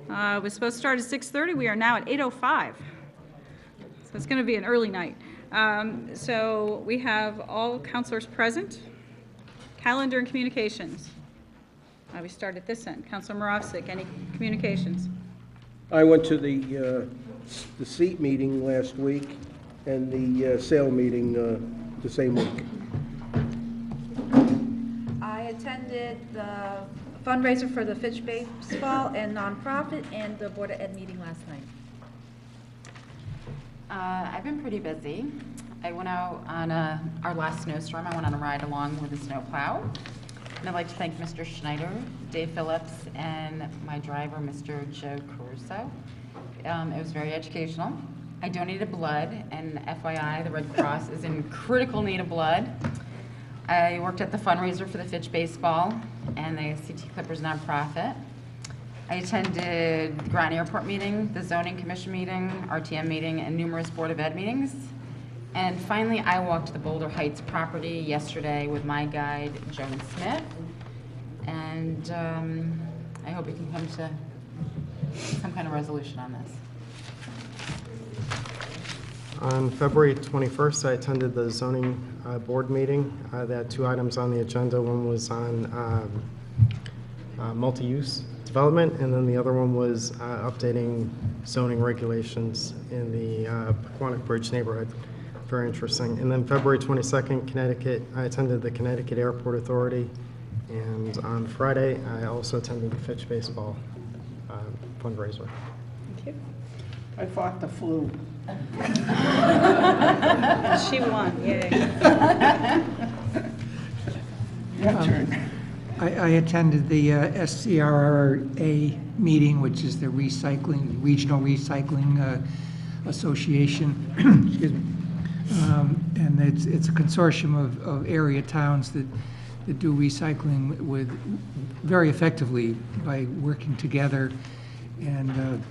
It was supposed to start at 6:30. We are now at 8:05. So it's going to be an early night. So we have all counselors present. Calendar and communications. We start at this end. Counselor Moravsik, any communications? I went to the seat meeting last week and the sale meeting the same week. I attended the fundraiser for the Fish Baseball and nonprofit and the Board of Ed meeting last night. I've been pretty busy. I went out on our last snowstorm. I went on a ride along with a snowplow. And I'd like to thank Mr. Schneider, Dave Phillips, and my driver, Mr. Joe Caruso. It was very educational. I donated blood, and FYI, the Red Cross is in critical need of blood. I worked at the fundraiser for the Fitch Baseball and the CT Clippers nonprofit. I attended Groton Airport meeting, the Zoning Commission meeting, RTM meeting, and numerous Board of Ed meetings. And finally, I walked the Boulder Heights property yesterday with my guide, Joan Smith. And I hope we can come to some kind of resolution on this. On February 21st, I attended the zoning board meeting. They had two items on the agenda. One was on multi-use development, and then the other one was updating zoning regulations in the Poquonnock Bridge neighborhood. Very interesting. And then February 22nd, Connecticut, I attended the Connecticut Airport Authority. And on Friday, I also attended the Fitch Baseball fundraiser. Thank you. I fought the flu. She won, yay. Your turn. I attended the SCRA meeting, which is the Regional Recycling Association. Excuse me. And it's a consortium of area towns that do recycling with very effectively by working together and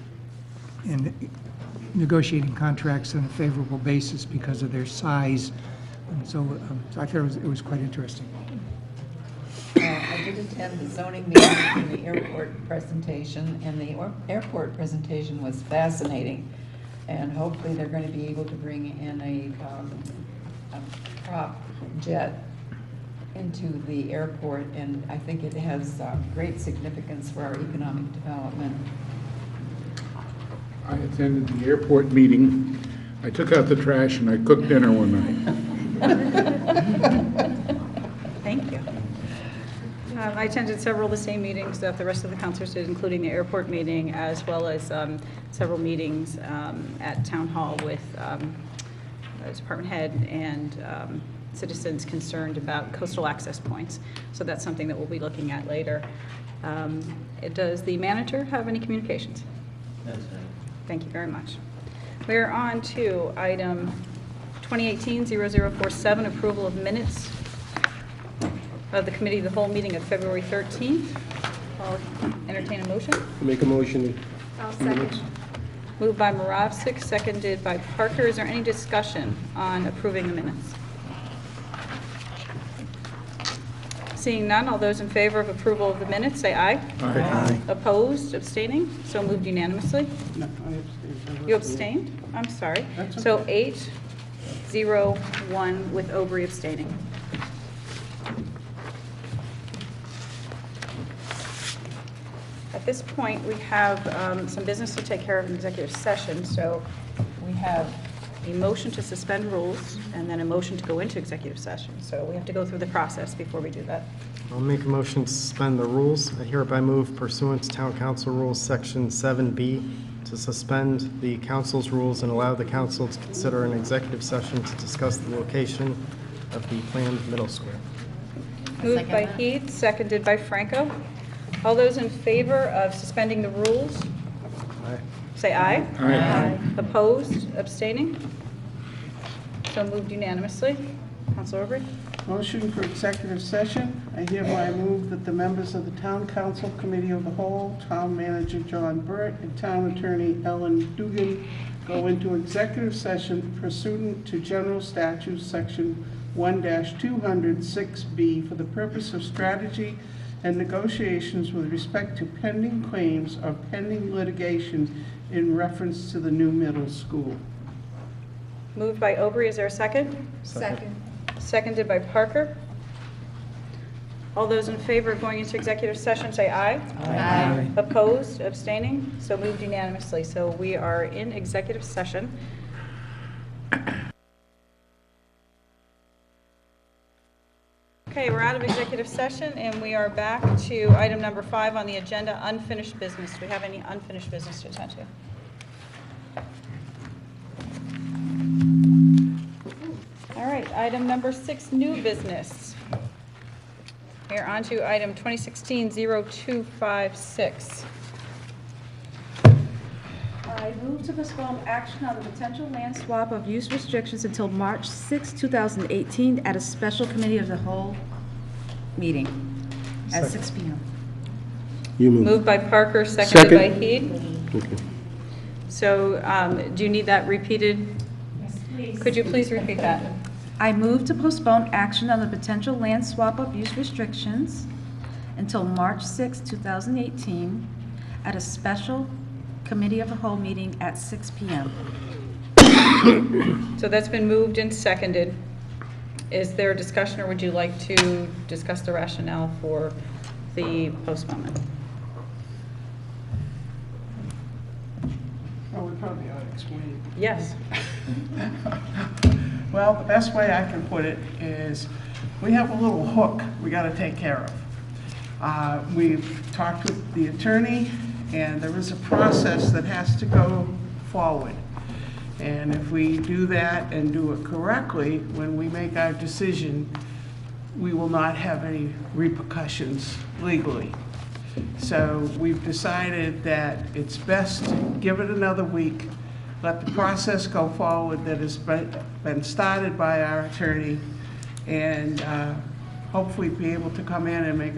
negotiating contracts on a favorable basis because of their size. And so I thought it was quite interesting. I did attend the zoning meeting and the airport presentation, and the airport presentation was fascinating. And hopefully they're going to be able to bring in a prop jet into the airport, and I think it has great significance for our economic development. I attended the airport meeting. I took out the trash and I cooked dinner one night. Thank you. I attended several of the same meetings that the rest of the councilors did, including the airport meeting, as well as several meetings at Town Hall with the department head and citizens concerned about coastal access points. So that's something that we'll be looking at later. Does the manager have any communications? That's it. Thank you very much. We're on to item 2018-0047, approval of minutes of the Committee of the Whole meeting of February 13th. I'll entertain a motion. Make a motion. I'll second. Moved by Moravsik, seconded by Parker. Is there any discussion on approving the minutes? Seeing none, all those in favor of approval of the minutes, say aye. Aye. Opposed, abstaining? So moved unanimously. No, I abstained. You abstained? I'm sorry. That's So okay. 8-0-1 with Aubry abstaining. At this point, we have some business to take care of in executive session. So we have a motion to suspend rules and then a motion to go into executive session. So we have to go through the process before we do that. I'll make a motion to suspend the rules. I hereby move pursuant to Town Council Rules Section 7B to suspend the council's rules and allow the council to consider an executive session to discuss the location of the planned middle school. Moved by Heath, seconded by Franco. All those in favor of suspending the rules, Aye. say aye. Aye. Opposed, abstaining? So moved unanimously. Councilor Aubry? Motion for executive session. I hereby move that the members of the Town Council Committee of the Whole, Town Manager John Burt, and Town Attorney Ellen Dugan go into executive session pursuant to General Statutes Section 1-206B for the purpose of strategy and negotiations with respect to pending claims or pending litigation in reference to the new middle school. Moved by Aubrey, is there a second? Second. Seconded by Parker. All those in favor of going into executive session, say aye. Aye. Opposed, abstaining, so moved unanimously. So we are in executive session. Okay, we're out of executive session, and we are back to item number 5 on the agenda, unfinished business. Do we have any unfinished business to attend to? All right, item number 6, new business. We're on to item 2016-0256. I move to postpone action on the potential land swap of use restrictions until March 6, 2018, at a special committee of the whole meeting at 6 p.m. You move. Moved by Parker, seconded by Second. Heed. Okay. So do you need that repeated? Yes, please. Could you please repeat that? I move to postpone action on the potential land swap of use restrictions until March 6, 2018, at a special committee of the whole meeting at 6 p.m. So that's been moved and seconded. Is there a discussion, or would you like to discuss the rationale for the postponement? Well, we probably ought to explain. Yes. Well, the best way I can put it is, we have a little hook we got to take care of. We've talked with the attorney, and there is a process that has to go forward. And if we do that and do it correctly, when we make our decision, we will not have any repercussions legally. So we've decided that it's best to give it another week, let the process go forward that has been started by our attorney, and hopefully be able to come in and make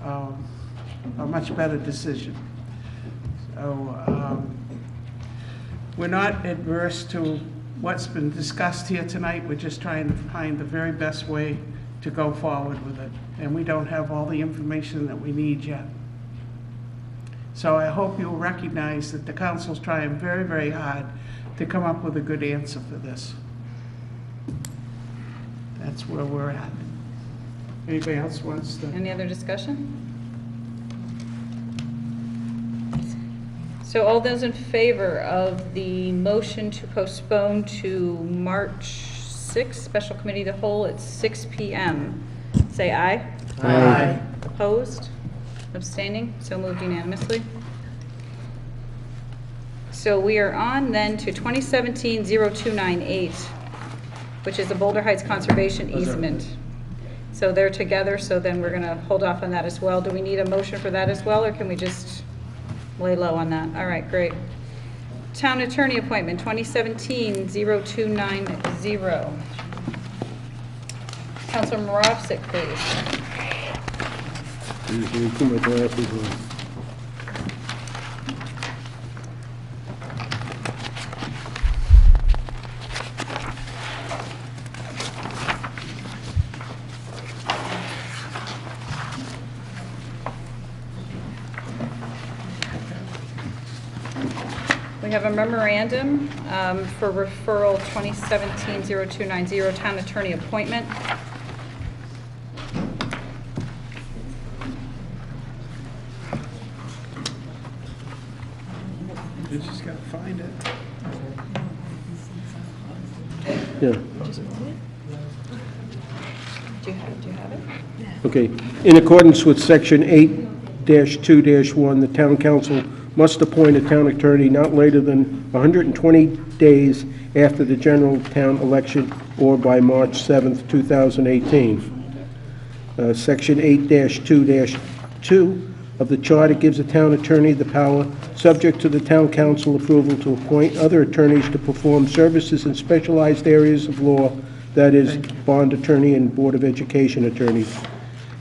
a much better decision. So we're not adverse to what's been discussed here tonight. We're just trying to find the very best way to go forward with it. And we don't have all the information that we need yet. So I hope you'll recognize that the council's trying very, very hard to come up with a good answer for this. That's where we're at. Anybody else wants to? Any other discussion? So all those in favor of the motion to postpone to March 6th, special committee of the whole at 6 p.m., say aye. Aye. Opposed? Abstaining? So moved unanimously. So we are on then to 2017-0298, which is the Boulder Heights Conservation Easement. So they're together, so then we're going to hold off on that as well. Do we need a motion for that as well, or can we just lay low on that? All right, great. Town Attorney Appointment, 2017-0290. Counselor Moravsik, please. Let me put my glasses on. We have a memorandum for referral 2017-0290, Town Attorney Appointment. You just gotta find it. Yeah. Do you have it? Okay. In accordance with Section 8-2-1, the town council must appoint a town attorney not later than 120 days after the general town election or by March 7th, 2018. Section 8-2-2 of the charter gives the town attorney the power, subject to the town council approval, to appoint other attorneys to perform services in specialized areas of law, that is, bond attorney and Board of Education attorneys.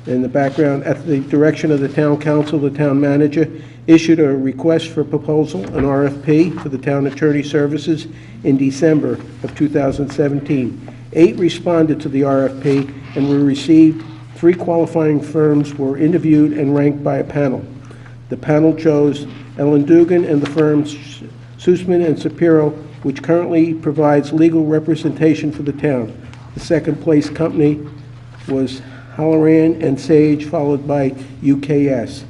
In the background, at the direction of the town council, the town manager issued a request for proposal, an RFP, for the town attorney services in December of 2017. 8 responded to the RFP and were received 3 qualifying firms were interviewed and ranked by a panel. The panel chose Ellen Dugan and the firms Sussman and Shapiro, which currently provides legal representation for the town. The second-place company was Halloran and Sage, followed by UKS.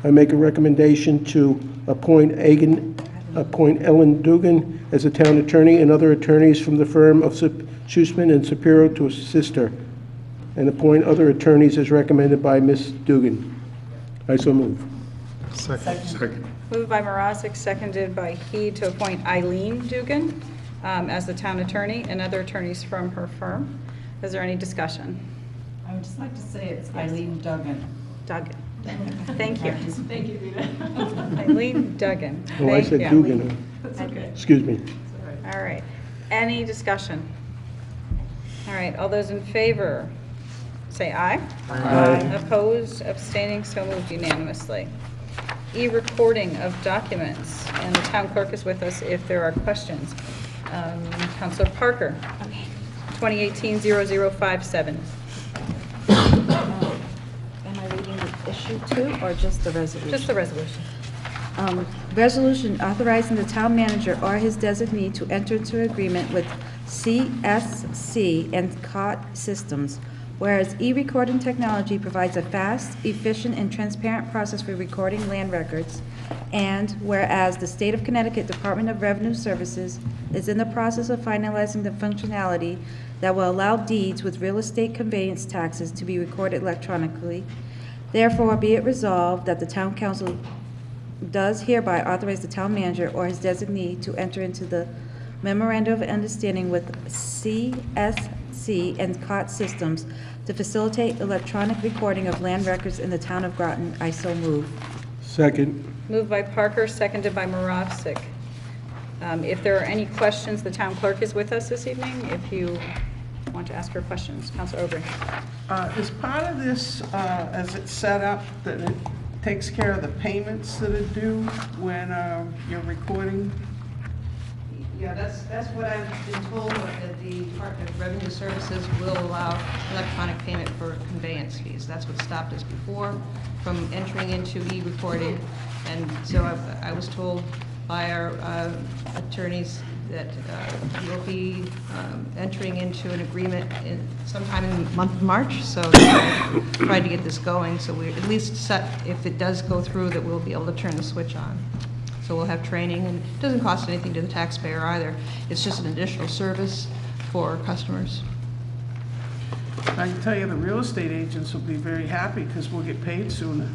I make a recommendation to appoint Ellen Dugan as a town attorney and other attorneys from the firm of Sussman and Shapiro to assist her, and appoint other attorneys as recommended by Ms. Dugan. I so move. Second. Moved by Marazek, seconded by He, to appoint Eileen Dugan as the town attorney and other attorneys from her firm. Is there any discussion? I would just like to say it's Eileen Duggan. Duggan. Thank you. Thank you, Rita. Eileen Duggan. Oh, I Thank said you. Dugan. Okay. Excuse me. All right. Any discussion? All right. All those in favor, say aye. Aye. Opposed, abstaining, so moved unanimously. E-recording of documents, and the town clerk is with us if there are questions. Counselor Parker. 2018-0057. Am I reading the issue too, or just the resolution? Just the resolution. Resolution authorizing the town manager or his designee to enter into agreement with CSC and C.O.W. systems, whereas e-recording technology provides a fast, efficient, and transparent process for recording land records, and whereas the State of Connecticut Department of Revenue Services is in the process of finalizing the functionality that will allow deeds with real estate conveyance taxes to be recorded electronically, therefore be it resolved that the town council does hereby authorize the town manager or his designee to enter into the Memorandum of Understanding with CSC and C.O.W. systems to facilitate electronic recording of land records in the town of Groton. I so move. Second. Moved by Parker, seconded by Marovsek. If there are any questions, the town clerk is with us this evening. If you want to ask her questions, Councilor Aubrey. Is part of this, as it's set up, that it takes care of the payments that are due when you're recording? Yeah, that's what I've been told, that the Department of Revenue Services will allow electronic payment for conveyance fees. That's what stopped us before from entering into e-recording. And so I was told by our attorneys that we'll be entering into an agreement sometime in the month of March. So tried to get this going, so we're at least set, if it does go through, that we'll be able to turn the switch on. So we'll have training, and it doesn't cost anything to the taxpayer either. It's just an additional service for customers. I can tell you the real estate agents will be very happy because we'll get paid sooner.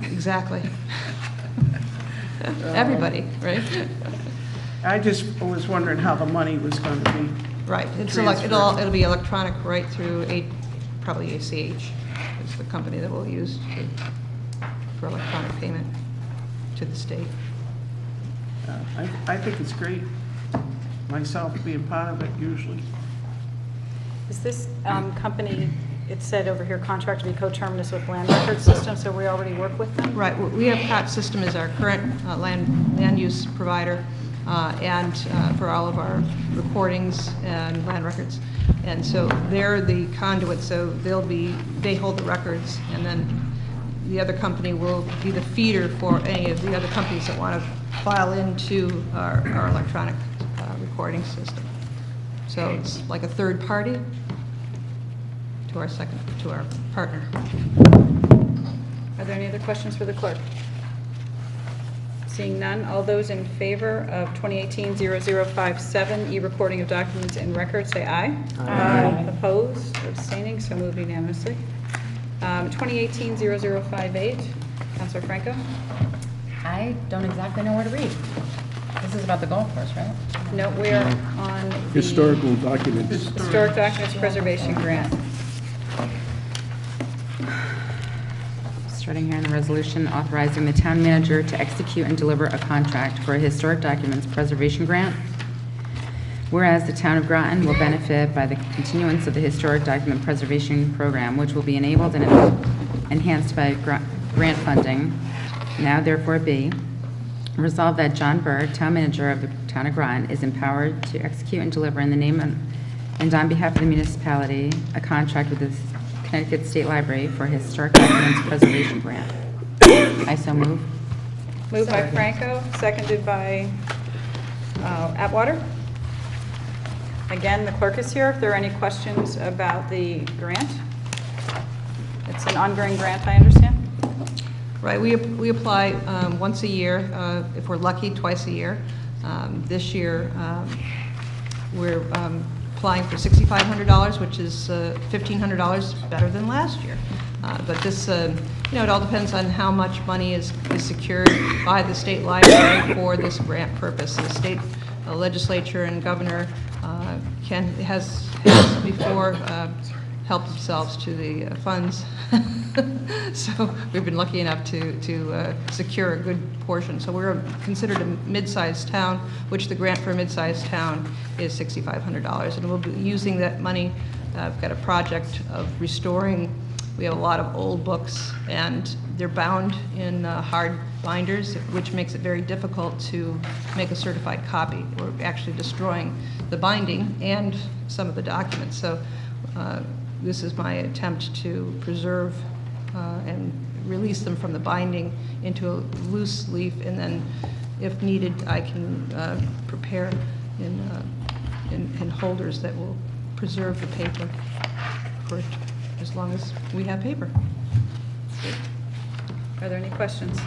Exactly. Everybody, right? I just was wondering how the money was going to be. Right. It's transferred. it'll be electronic right through probably ACH is the company that we'll use for electronic payment to the state. I think it's great, myself being part of it usually. Is this company, it said over here, contract to be coterminous with land record system, so we already work with them? Right. We have COT System as our current land use provider, and for all of our recordings and land records. And so they're the conduit, so they hold the records, and then the other company will be the feeder for any of the other companies that want to file into our electronic recording system. So it's like a third party to our partner. Are there any other questions for the clerk? Seeing none, all those in favor of 2018-0057, e-recording of documents and records, say aye. Aye. Opposed, abstaining, so moved unanimously. 2018-0058, Councilor Franco? I don't exactly know where to read. This is about the golf course, right? No, we are on the Historical documents. Historic Documents Preservation Grant. Starting here in the resolution authorizing the town manager to execute and deliver a contract for a historic documents preservation grant. Whereas the town of Groton will benefit by the continuance of the historic document preservation program, which will be enabled and enhanced by grant funding. Now therefore be resolved that John Bird, town manager of the town of Groton, is empowered to execute and deliver in the name and on behalf of the municipality a contract with the Connecticut State Library for Historic Documents Preservation Grant. I so move. Moved by Franco, seconded by Atwater. Again, the clerk is here if there are any questions about the grant. It's an ongoing grant, I understand. Right, we apply once a year, if we're lucky, twice a year. This year, we're applying for $6,500, which is $1,500 better than last year. But this, it all depends on how much money is secured by the state library for this grant purpose. The state legislature and governor has before helped themselves to the funds. So we've been lucky enough to secure a good portion. So we're considered a mid-sized town, which the grant for a mid-sized town is $6,500. And we'll be using that money. I've got a project of restoring. We have a lot of old books, and they're bound in hard binders, which makes it very difficult to make a certified copy. We're actually destroying the binding and some of the documents. So this is my attempt to preserve and release them from the binding into a loose leaf, and then, if needed, I can prepare in holders that will preserve the paper for as long as we have paper. Are there any questions?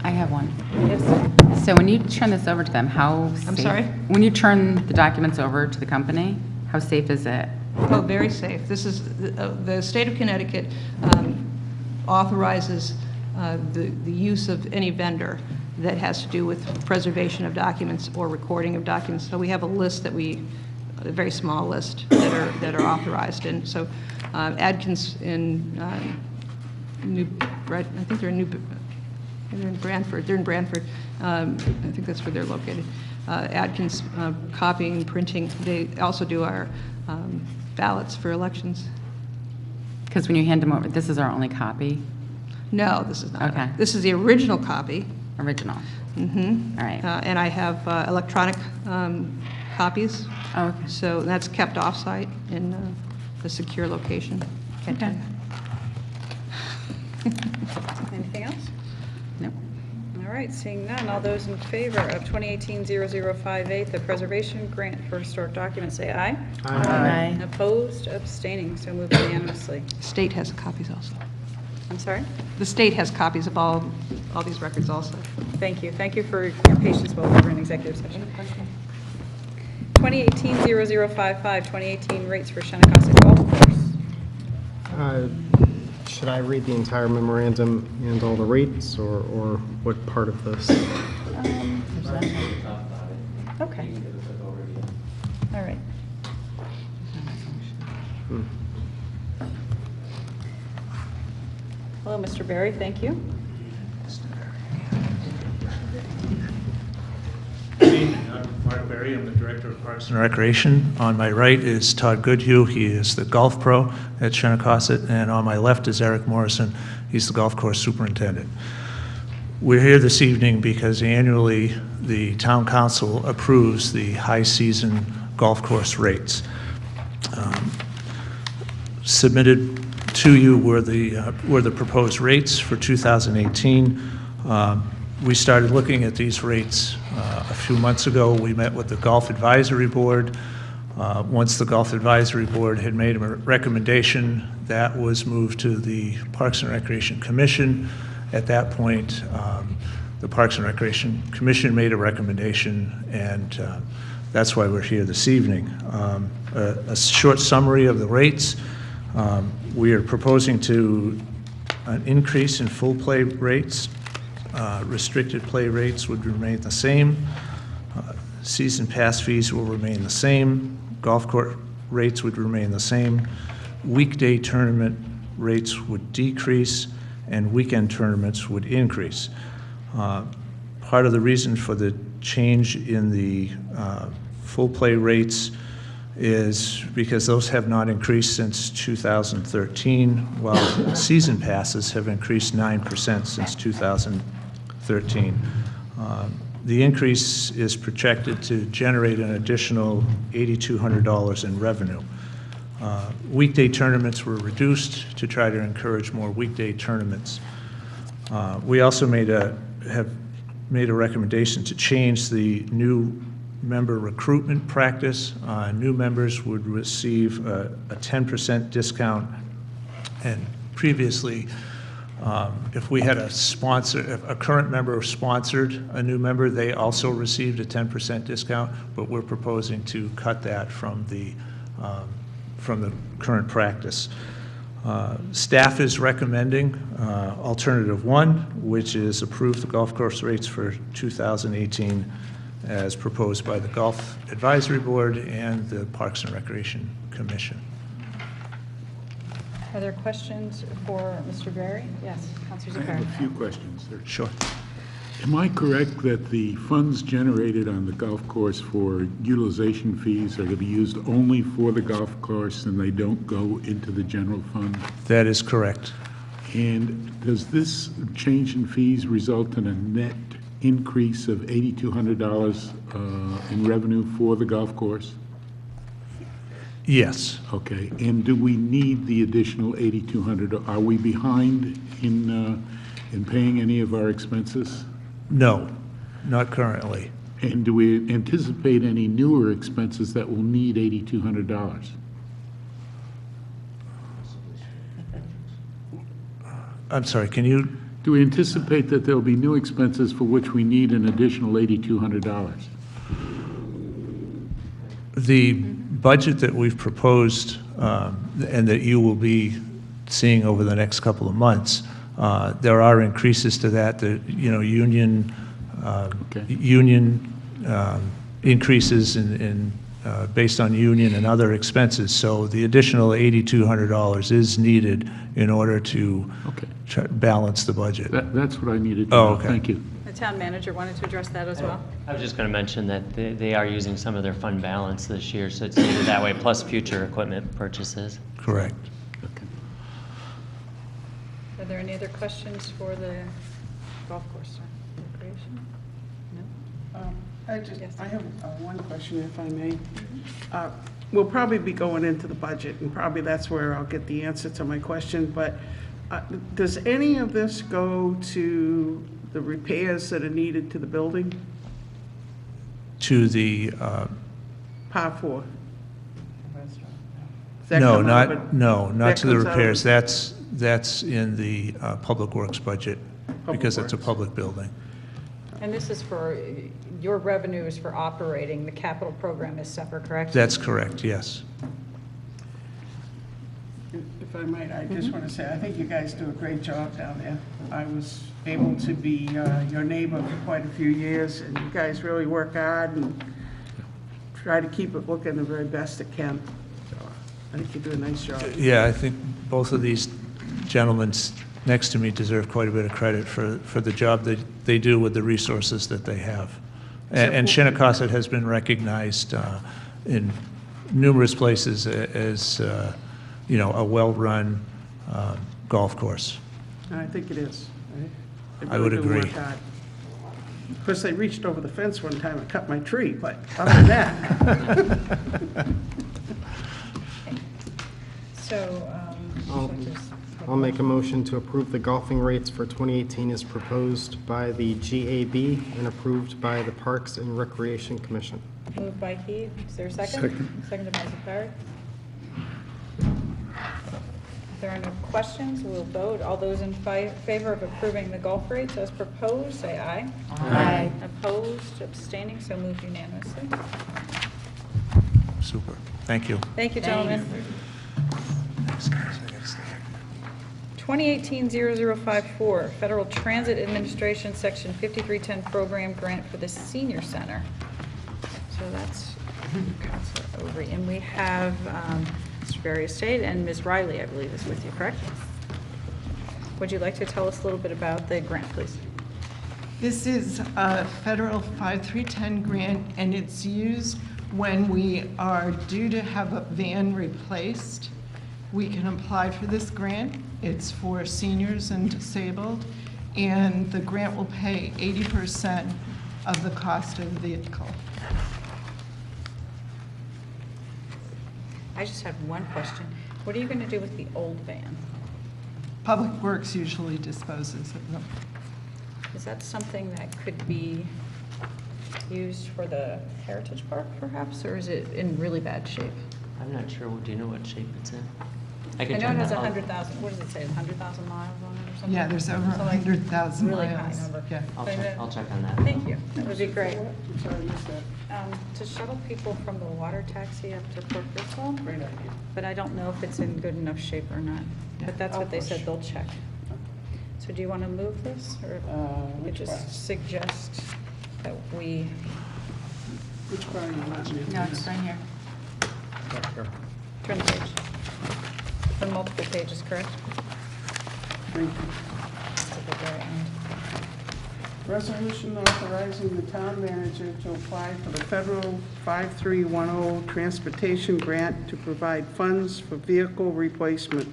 I have one. Yes. So when you turn this over to them, how safe? I'm sorry? When you turn the documents over to the company, how safe is it? Oh, very safe. This is, the state of Connecticut authorizes the use of any vendor that has to do with preservation of documents or recording of documents. So we have a list that a very small list that are authorized. And so Adkins in I think they're in Branford. They're in Branford. I think that's where they're located. Adkins copying and printing. They also do our ballots for elections. Because when you hand them over, this is our only copy? No, this is not. Okay. This is the original copy. Original. Mm-hmm. All right. And I have electronic copies. Oh, okay. So that's kept off-site in a secure location. Okay. Anything else? Nope. All right, seeing none, all those in favor of 2018-0058, the preservation grant for historic documents, say aye. Aye. Opposed, abstaining, so moved unanimously. State has copies also. I'm sorry? The state has copies of all these records also. Thank you. Thank you for your patience while we were in executive session. 2018-0055, 2018 rates for Shennecossett Golf Course. Should I read the entire memorandum and all the rates, or what part of this? Okay. All right. Hello, Mr. Berry, thank you. I'm Mark Berry. I'm the Director of Parks and Recreation. On my right is Todd Goodhue. He is the golf pro at Shennecossett. And on my left is Eric Morrison. He's the golf course superintendent. We're here this evening because annually the Town Council approves the high season golf course rates. Submitted to you were the proposed rates for 2018. We started looking at these rates a few months ago. We met with the Golf Advisory Board. Once the Golf Advisory Board had made a recommendation, that was moved to the Parks and Recreation Commission. At that point, the Parks and Recreation Commission made a recommendation, and that's why we're here this evening. A short summary of the rates. We are proposing an increase in full play rates. Restricted play rates would remain the same. Season pass fees will remain the same. Golf court rates would remain the same. Weekday tournament rates would decrease, and weekend tournaments would increase. Part of the reason for the change in the full play rates is because those have not increased since 2013, while season passes have increased 9% since 2013. The increase is projected to generate an additional $8,200 in revenue. Weekday tournaments were reduced to try to encourage more weekday tournaments. We also have made a recommendation to change the new member recruitment practice. New members would receive a 10% discount, and previously, if we had if a current member sponsored a new member, they also received a 10% discount, but we're proposing to cut that from the current practice. Staff is recommending alternative 1, which is approve the golf course rates for 2018 as proposed by the Golf Advisory Board and the Parks and Recreation Commission. Are there questions for Mr. Berry? Yes, Councilor I have Zakari. a few questions. Sure. Am I correct that the funds generated on the golf course for utilization fees are to be used only for the golf course and they don't go into the general fund? That is correct. And does this change in fees result in a net increase of $8,200 in revenue for the golf course? Yes. Okay. And do we need the additional $8,200? Are we behind in paying any of our expenses? No, not currently. And do we anticipate any newer expenses that will need $8,200? I'm sorry, can you? Do we anticipate that there'll be new expenses for which we need an additional $8,200? The budget that we've proposed and that you will be seeing over the next couple of months, there are increases to that. The union increases in based on union and other expenses. So the additional $8,200 is needed in order to balance the budget. That's what I needed to know. know. Okay. Thank you. The town manager wanted to address that as well. I was just going to mention that they are using some of their fund balance this year, so it's needed that way, plus future equipment purchases. Correct. Okay. Are there any other questions for the golf course or recreation? No? I have one question, if I may. We'll probably be going into the budget, and probably that's where I'll get the answer to my question, but does any of this go to the repairs that are needed to the building? To the Par 4? not to the repairs. That's in the Public Works budget because it's a public building. And this is for, your revenue is for operating, the capital program is separate, correct? That's correct, yes. If I might, I just want to say, I think you guys do a great job down there. I was able to be your neighbor for quite a few years, and you guys really work hard and try to keep it looking the very best it can. So I think you do a nice job. Yeah, I think both of these gentlemen next to me deserve quite a bit of credit for the job that they do with the resources that they have. And Shennecossett has been recognized in numerous places as a well-run golf course. I think it is. They I would really do agree. work hard. Of course, they reached over the fence one time and cut my tree, but other than that. So, I'll make a motion to approve the golfing rates for 2018 as proposed by the GAB and approved by the Parks and Recreation Commission. moved by Heath, is there a second? Second. Seconded by Zakari. If there are no questions, we'll vote. All those in favor of approving the golf rates as proposed, say aye. Aye. Opposed, abstaining, so moved unanimously. Super. Thank you. Thank you, gentlemen. 2018-0054, Federal Transit Administration Section 5310 Program Grant for the Senior Center. So that's Councilor Overy. And we have Mr. Berry Estate and Ms. Riley, I believe, is with you, correct? Would you like to tell us a little bit about the grant, please? This is a federal 5310 grant, and it's used when we are due to have a van replaced. We can apply for this grant. It's for seniors and disabled, and the grant will pay 80% of the cost of the vehicle. I just have one question. What are you going to do with the old van? Public Works usually disposes of them. Is that something that could be used for the Heritage Park perhaps, or is it in really bad shape? I'm not sure, do you know what shape it's in? I can know check it has that out. 100,000, what does it say, 100,000 miles on it or something? Yeah, there's over Something like 100,000 really high miles. number. Yeah. I'll check on that. Thank you, that would be great. I'm sorry, I missed that. To shuttle people from the water taxi up to Port Bristol, Great idea. but I don't know if it's in good enough shape or not. But that's what they said, they'll check. So do you want to move this, or you Which just part? suggest that we, Which part are you want me to do? No, it's right here. turn the page? On multiple pages, correct? Thank you. It's at the very end. Resolution authorizing the town manager to apply for the federal 5310 transportation grant to provide funds for vehicle replacement.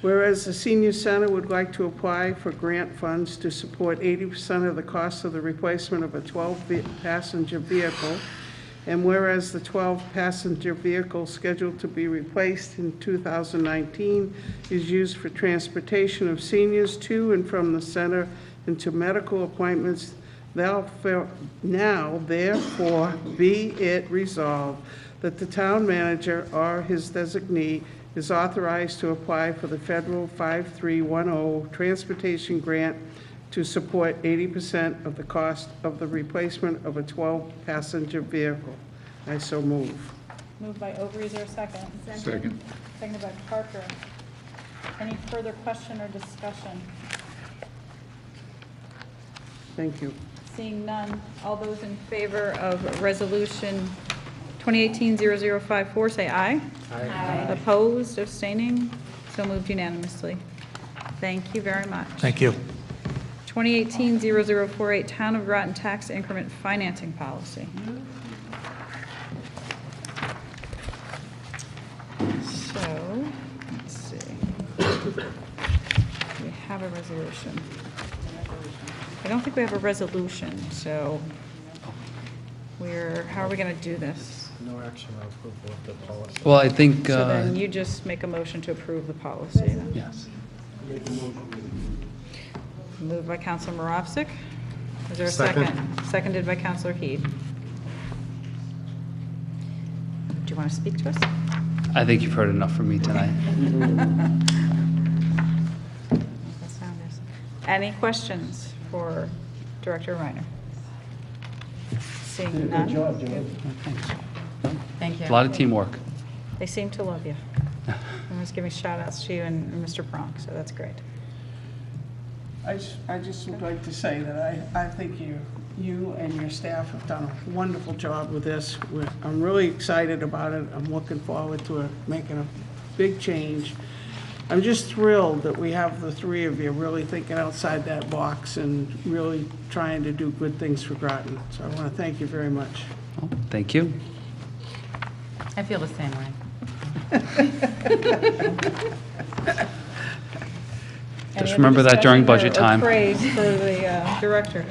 Whereas the senior center would like to apply for grant funds to support 80% of the cost of the replacement of a 12-passenger vehicle, and whereas the 12-passenger vehicle scheduled to be replaced in 2019 is used for transportation of seniors to and from the center and to medical appointments, therefore be it resolved that the town manager or his designee is authorized to apply for the federal 5310 transportation grant to support 80% of the cost of the replacement of a 12-passenger vehicle. I so move. Moved by Overy, is there a second? Second. Seconded by Parker. Any further question or discussion? Thank you. Seeing none, all those in favor of Resolution 2018-0054, say aye. Aye. Opposed, abstaining, so moved unanimously. Thank you very much. Thank you. 2018-0048, Town of Groton Tax Increment Financing Policy. So, let's see. We have a resolution. I don't think we have a resolution, so how are we going to do this? No action or approval of the policy. Well, I think, So then you just make a motion to approve the policy. then. yes. Moved by Counselor Moravsik. Is there a Second. second? Seconded by Counselor Heed. Do you want to speak to us? I think you've heard enough from me tonight. That sound is- Any questions for Director Reiner? Seeing none? Thank you. A lot of teamwork. They seem to love you. I was giving shout outs to you and Mr. Pronk, so that's great. I just would like to say that I think you and your staff have done a wonderful job with this. I'm really excited about it. I'm looking forward to it, making a big change. I'm just thrilled that we have the three of you really thinking outside that box and really trying to do good things for Groton. So I want to thank you very much. Well, thank you. I feel the same way. Any Just other remember that during discussion budget or time. praise for the director.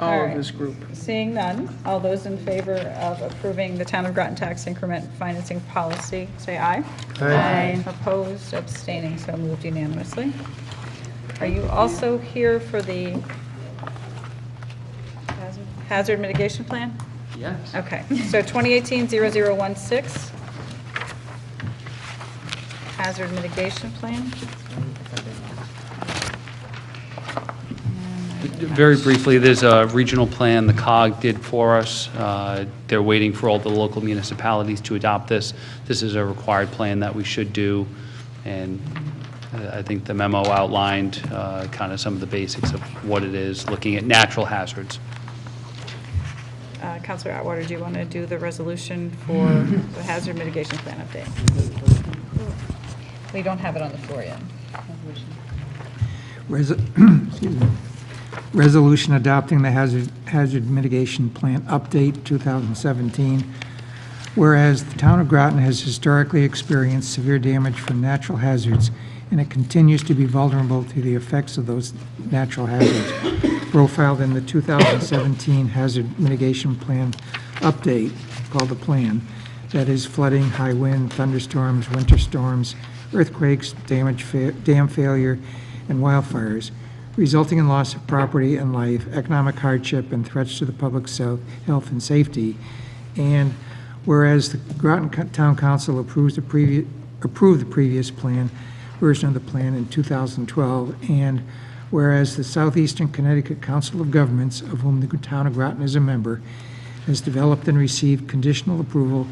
All All of right. this group. Seeing none, all those in favor of approving the Town of Groton Tax Increment Financing Policy, say aye. Aye. Opposed, abstaining, so moved unanimously. Are you also here for the hazard mitigation plan? Yes. Okay, so 2018-0016, hazard mitigation plan. Very briefly, there's a regional plan the COG did for us. They're waiting for all the local municipalities to adopt this. This is a required plan that we should do, and I think the memo outlined kind of some of the basics of what it is, looking at natural hazards. Councilor Atwater, do you want to do the resolution for the hazard mitigation plan update? We don't have it on the floor yet. Excuse me. Resolution adopting the hazard mitigation plan update 2017. Whereas the town of Groton has historically experienced severe damage from natural hazards, and it continues to be vulnerable to the effects of those natural hazards, profiled in the 2017 hazard mitigation plan update. called the plan, that is flooding, high wind, thunderstorms, winter storms, earthquakes, dam failure, and wildfires, resulting in loss of property and life, economic hardship, and threats to the public's health and safety. And whereas the Groton Town Council approved the previous plan, version of the plan in 2012, and whereas the Southeastern Connecticut Council of Governments, of whom the town of Groton is a member, has developed and received conditional approval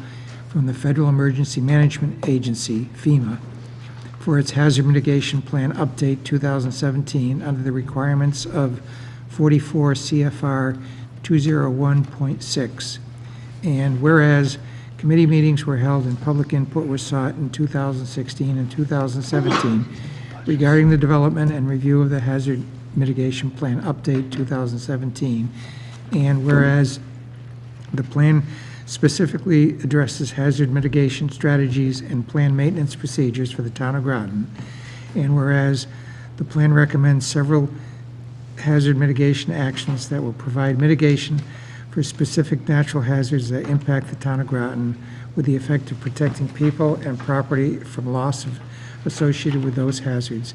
from the Federal Emergency Management Agency, FEMA, for its Hazard Mitigation Plan Update 2017 under the requirements of 44 CFR 201.6. And whereas committee meetings were held and public input was sought in 2016 and 2017 regarding the development and review of the Hazard Mitigation Plan Update 2017, and whereas the plan specifically addresses hazard mitigation strategies and plan maintenance procedures for the town of Groton, and whereas the plan recommends several hazard mitigation actions that will provide mitigation for specific natural hazards that impact the town of Groton with the effect of protecting people and property from loss associated with those hazards.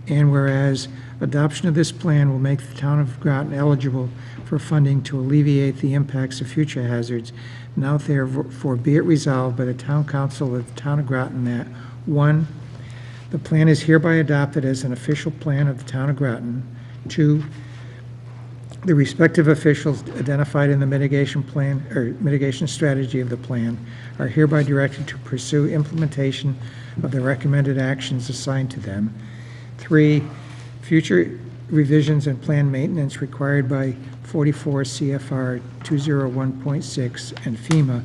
And whereas adoption of this plan will make the town of Groton eligible for funding to alleviate the impacts of future hazards, now therefore be it resolved by the town council of the town of Groton that 1, the plan is hereby adopted as an official plan of the town of Groton. 2, the respective officials identified in the mitigation plan or mitigation strategy of the plan are hereby directed to pursue implementation of the recommended actions assigned to them. 3, future revisions and plan maintenance required by 44 CFR 201.6 and FEMA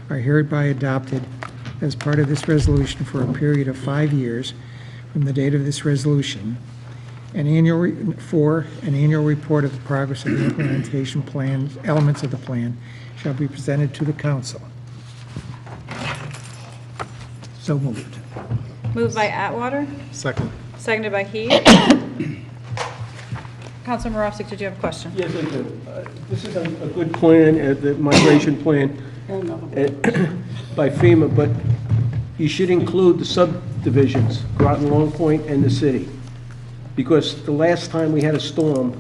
are hereby adopted as part of this resolution for a period of 5 years from the date of this resolution. 4, an annual report of the progress of the implementation plan, elements of the plan, shall be presented to the council. So moved. Moved by Atwater, Second. seconded by Heath. Councilor Moravsik, did you have a question? Yes, I do. This is a good plan, the migration plan by FEMA, but you should include the subdivisions, Groton, Long Point, and the city. Because the last time we had a storm,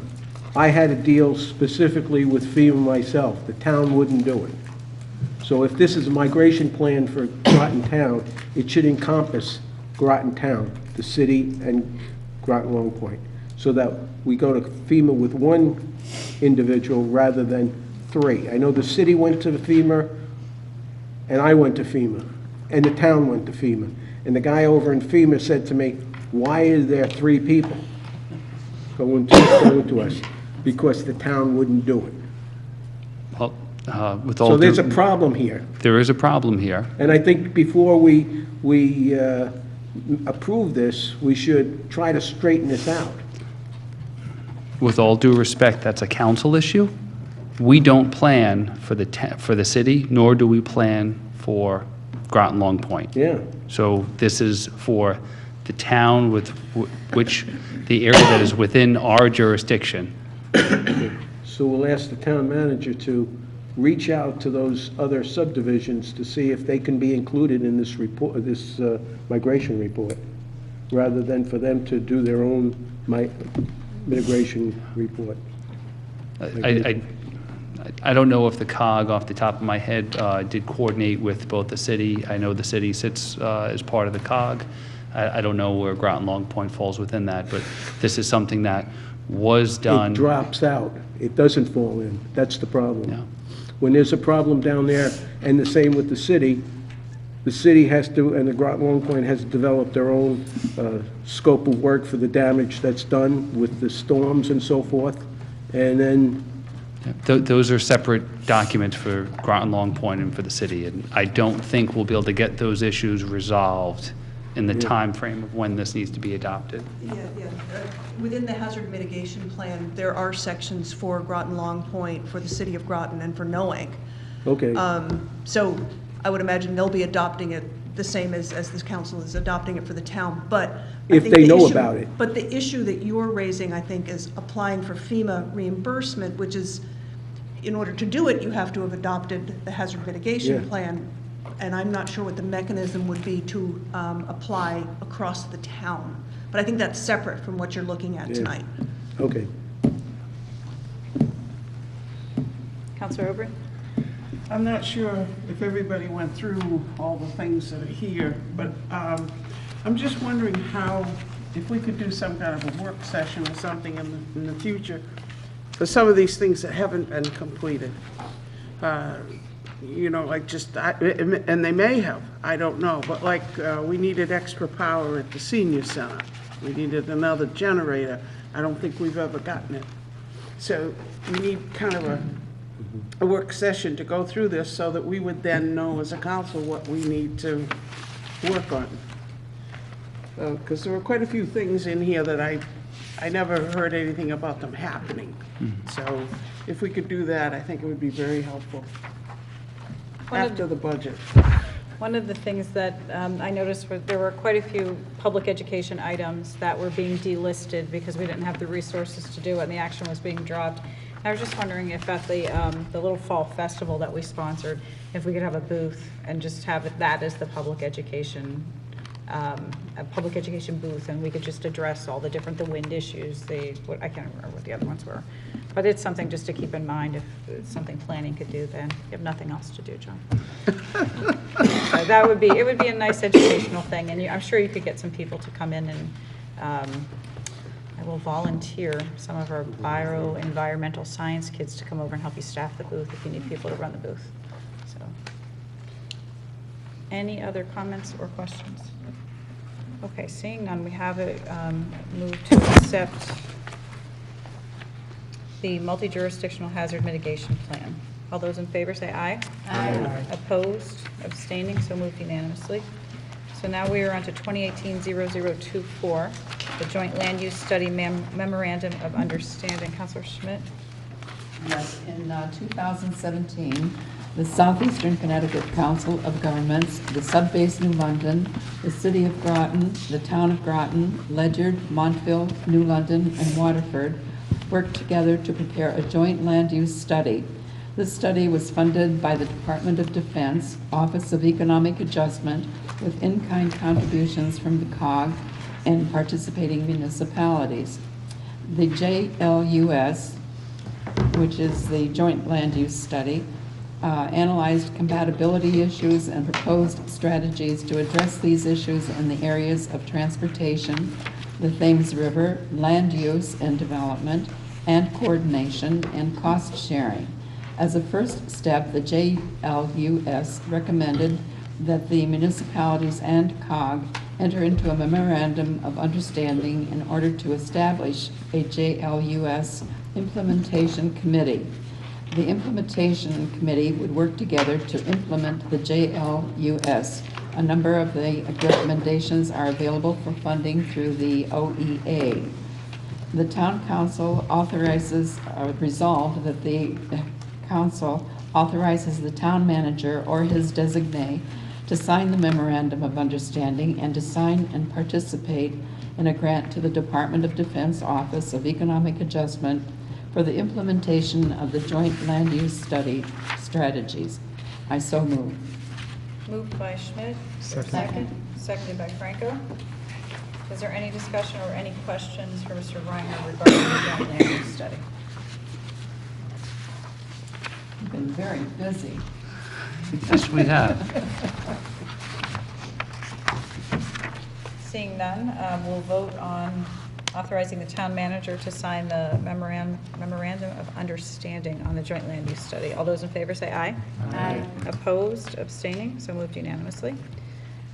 I had to deal specifically with FEMA myself. The town wouldn't do it. So if this is a migration plan for Groton Town, it should encompass Groton Town, the city, and Groton Long Point, so that we go to FEMA with one individual rather than 3. I know the city went to the FEMA, and I went to FEMA, and the town went to FEMA. And the guy over in FEMA said to me, why is there 3 people going to us? Because the town wouldn't do it. Well, with all So there's due- a problem here. There is a problem here. And I think before we approve this, we should try to straighten this out. With all due respect, that's a council issue. We don't plan for the city, nor do we plan for Groton Long Point. Yeah. So this is for the town with which the area that is within our jurisdiction. So we'll ask the town manager to reach out to those other subdivisions to see if they can be included in this report, this migration report, rather than for them to do their own mitigation report. I don't know if the COG, off the top of my head, did coordinate with both the city. I know the city sits as part of the COG. I don't know where Groton Long Point falls within that, but this is something that was done. It drops out. It doesn't fall in. That's the problem. Yeah. When there's a problem down there, and the same with the city has to, and the Groton Long Point has developed their own scope of work for the damage that's done with the storms and so forth, and then Those are separate documents for Groton Long Point and for the city, and I don't think we'll be able to get those issues resolved in the time frame of when this needs to be adopted. Yeah. Within the hazard mitigation plan, there are sections for Groton Long Point, for the city of Groton, and for Noank. okay. So I would imagine they'll be adopting it the same as this council is adopting it for the town, but I If think they the know issue- about it. But the issue that you're raising, I think, is applying for FEMA reimbursement, which is in order to do it, you have to have adopted the hazard mitigation Yeah. plan, and I'm not sure what the mechanism would be to apply across the town. But I think that's separate from what you're looking at Yeah. tonight. Okay. Counselor Aubry? I'm not sure if everybody went through all the things that are here, but I'm just wondering how, if we could do some kind of a work session or something in the future for some of these things that haven't been completed. You know, like just, and they may have, I don't know, but like we needed extra power at the senior center. We needed another generator. I don't think we've ever gotten it. So we need kind of a work session to go through this so that we would then know as a council what we need to work on. Because there were quite a few things in here that I never heard anything about them happening. So if we could do that, I think it would be very helpful after the budget. One of the things that I noticed was there were quite a few public education items that were being delisted because we didn't have the resources to do it and the action was being dropped. I was just wondering if at the little fall festival that we sponsored, if we could have a booth and just have that as the public education, a public education booth, and we could just address all the different, the wind issues, I can't remember what the other ones were. But it's something just to keep in mind if it's something planning could do then. You have nothing else to do, John. So that would be, it would be a nice educational thing, and I'm sure you could get some people to come in and I will volunteer some of our environmental science kids to come over and help you staff the booth if you need people to run the booth. So, any other comments or questions? Okay, seeing none, we have it moved to accept the multi-jurisdictional hazard mitigation plan. All those in favor say aye. Aye. Opposed, abstaining, so moved unanimously. So now we are on to 2018-0024, the Joint Land Use Study Memorandum of Understanding. Councilor Schmidt? Yes, in 2017, the Southeastern Connecticut Council of Governments, the Subbase New London, the City of Groton, the Town of Groton, Ledyard, Montville, New London, and Waterford worked together to prepare a joint land use study. This study was funded by the Department of Defense, Office of Economic Adjustment, with in-kind contributions from the COG and participating municipalities. The JLUS, which is the Joint Land Use Study, analyzed compatibility issues and proposed strategies to address these issues in the areas of transportation, the Thames River, land use and development, and coordination and cost sharing. As a first step, the JLUS recommended that the municipalities and COG enter into a memorandum of understanding in order to establish a JLUS implementation committee. The implementation committee would work together to implement the JLUS. A number of the recommendations are available for funding through the OEA. The Town Council resolved that the Council authorizes the town manager or his designee to sign the Memorandum of Understanding and to sign and participate in a grant to the Department of Defense Office of Economic Adjustment for the implementation of the Joint Land Use Study strategies. I so move. Moved by Schmidt. Second. Seconded by Franco. Is there any discussion or any questions for Mr. Reiner regarding the Joint Land Use Study? You've been very busy. Yes, we have. Seeing none, we'll vote on authorizing the town manager to sign the memorandum of understanding on the joint land use study. All those in favor say aye. Aye. Opposed, abstaining, so moved unanimously.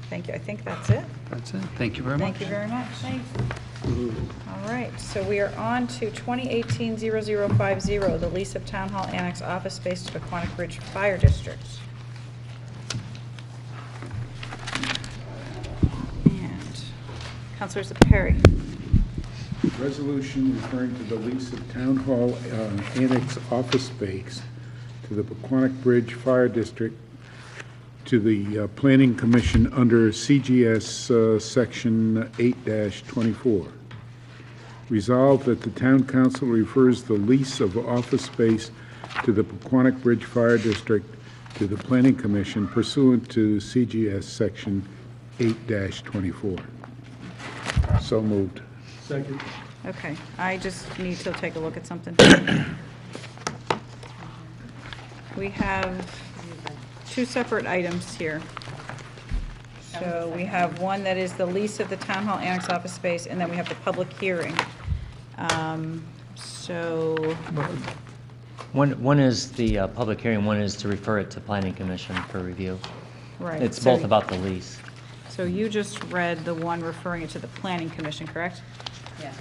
Thank you. I think that's it. That's it. Thank you very much. Thank you very much. Thanks. All right, so we are on to 2018-0050, the lease of Town Hall Annex office space to Poquonnock Ridge Fire District. And Councilor Perry. Resolution referring to the lease of Town Hall Annex office space to the Poquonnock Bridge Fire District to the Planning Commission under CGS Section 8-24. Resolved that the Town Council refers the lease of office space to the Poquonnock Bridge Fire District to the Planning Commission pursuant to CGS Section 8-24. So moved. Second. Okay, I just need to take a look at something. We have two separate items here. So we have one that is the lease of the Town Hall Annex office space, and then we have the public hearing. So, One is the public hearing, one is to refer it to Planning Commission for review. right. It's so- both about the lease. So you just read the one referring it to the Planning Commission, correct? Yeah.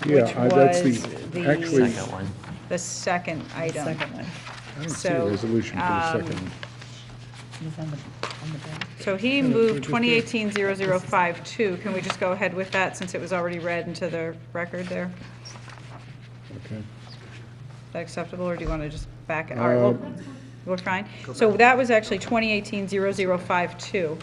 Yeah, Which that's was the, actually, Second one. The second item. Second one. I don't see a So, resolution for the second one. It's on the back. So he moved 2018-0052. Can we just go ahead with that since it was already read into the record there? Okay. Is that acceptable, or do you want to just back it? All right, well, we're fine. So that was actually 2018-0052.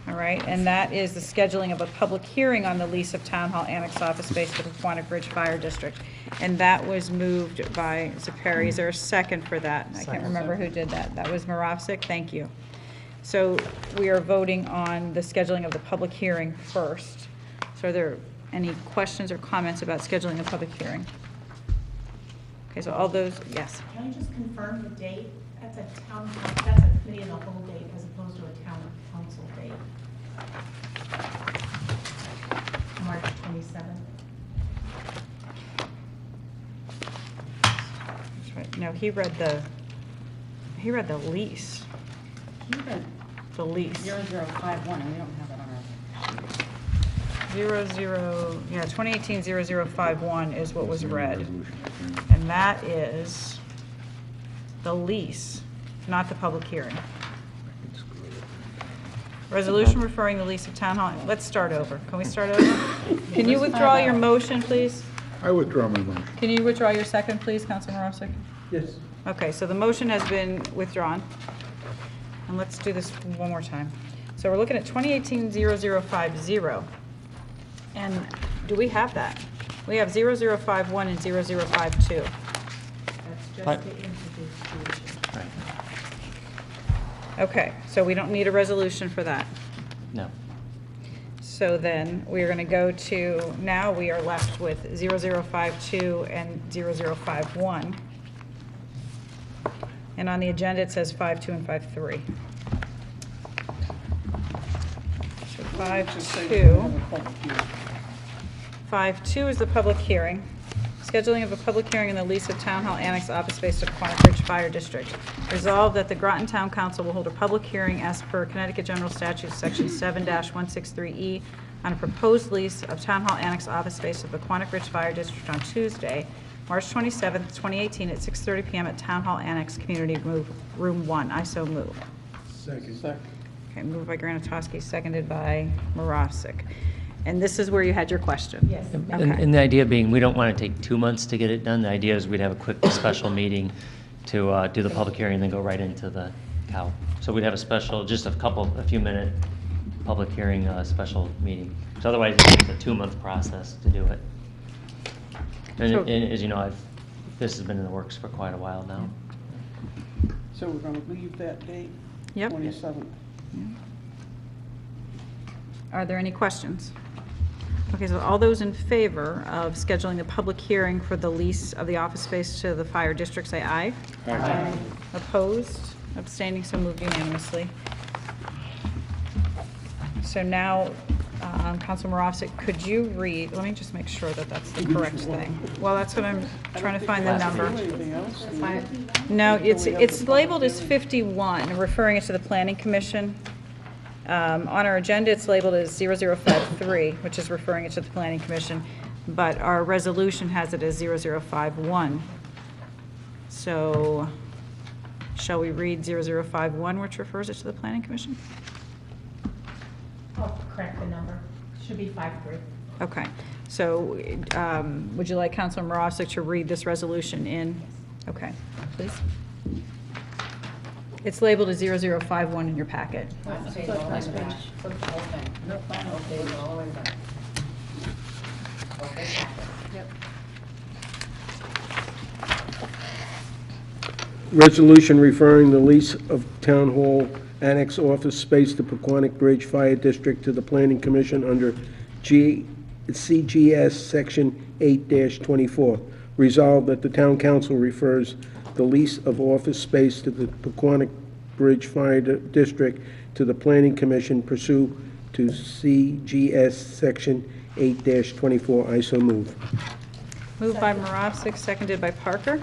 All right, and that is the scheduling of a public hearing on the lease of Town Hall Annex office space for the Poquonnock Bridge Fire District. And that was moved by Zepari. Is there a second for that? I can't remember who did that. That was Moravsik. Thank you. So we are voting on the scheduling of the public hearing first. So are there any questions or comments about scheduling a public hearing? Okay, so all those, yes. Can I just confirm the date? That's a town, that's a committee of the whole date as opposed to a town council date. March 27th. That's right. No, he read the lease. You read The lease. 0051, and we don't have that on our. 2018-0051 is what was read. And that is the lease, not the public hearing. Resolution referring the lease of Town Hall, let's start over. Can we start over? Can you withdraw your motion, please? I withdraw my motion. Can you withdraw your second, please, Councilor Moravsik? Yes. Okay, so the motion has been withdrawn. And let's do this one more time. So we're looking at 2018-0050. And do we have that? We have 0051 and 0052. That's just Right. the introduction. Right. Okay, so we don't need a resolution for that. No. So then we're going to go to, now we are left with 0052 and 0051. And on the agenda, it says 52 and 53. So 52. 52 is the public hearing. Scheduling of a public hearing in the lease of Town Hall Annex office space to Poquonnock Bridge Fire District. Resolved that the Groton Town Council will hold a public hearing as per Connecticut General Statute Section 7-163E on a proposed lease of Town Hall Annex office space to the Poquonnock Bridge Fire District on Tuesday, March 27th, 2018 at 6:30 p.m. at Town Hall Annex Community Room 1. I so move. Second. Okay, moved by Granatowski, seconded by Moravsik. And this is where you had your question? Yes. Okay. And the idea being, we don't want to take 2 months to get it done. The idea is we'd have a quick special meeting to do the public hearing and then go right into the cow. So we'd have a special, just a few minute public hearing special meeting. So otherwise, it takes a 2-month process to do it. And, So- and as you know, this has been in the works for quite a while now. So we're going to leave that date? Yep. 27th. Are there any questions? Okay, so all those in favor of scheduling the public hearing for the lease of the office space to the fire district, say aye. Aye. Opposed, abstaining, so moved unanimously. So now, Council Moravsik, could you read, let me just make sure that that's the correct thing. Well, that's what I'm trying to find the number. Anything else? No, it's labeled as 51, referring it to the Planning Commission. On our agenda, it's labeled as 0053, which is referring it to the Planning Commission, but our resolution has it as 0051. So, shall we read 0051, which refers it to the Planning Commission? I'll correct the number. Should be 53. Okay, so would you like Councilor Moravsik to read this resolution in? Okay, please. It's labeled as 0051 in your packet. Last page, all the way back. Flip the whole thing. No, final page all the way back. Okay. Yep. Resolution referring the lease of Town Hall Annex office space to Poquonnock Bridge Fire District to the Planning Commission under CGS Section 8-24. Resolved that the Town Council refers the lease of office space to the Poquonnock Bridge Fire District to the Planning Commission pursuant to CGS Section 8-24. I so move. Moved by Marovsek, seconded by Parker.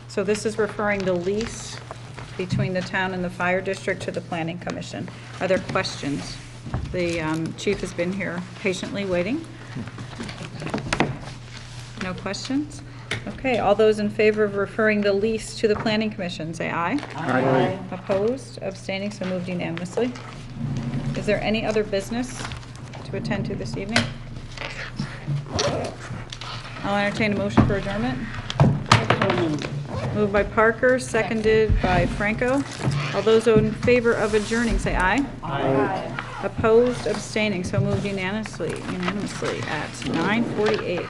So this is referring the lease between the town and the fire district to the planning commission. Are there questions? The chief has been here patiently waiting. No questions? Okay, all those in favor of referring the lease to the planning commission, say aye. Aye. Opposed, abstaining, so moved unanimously. Is there any other business to attend to this evening? I'll entertain a motion for adjournment. Moved by Parker, seconded by Franco. All those in favor of adjourning, say aye. Aye. Opposed, abstaining, so moved unanimously at 9:48.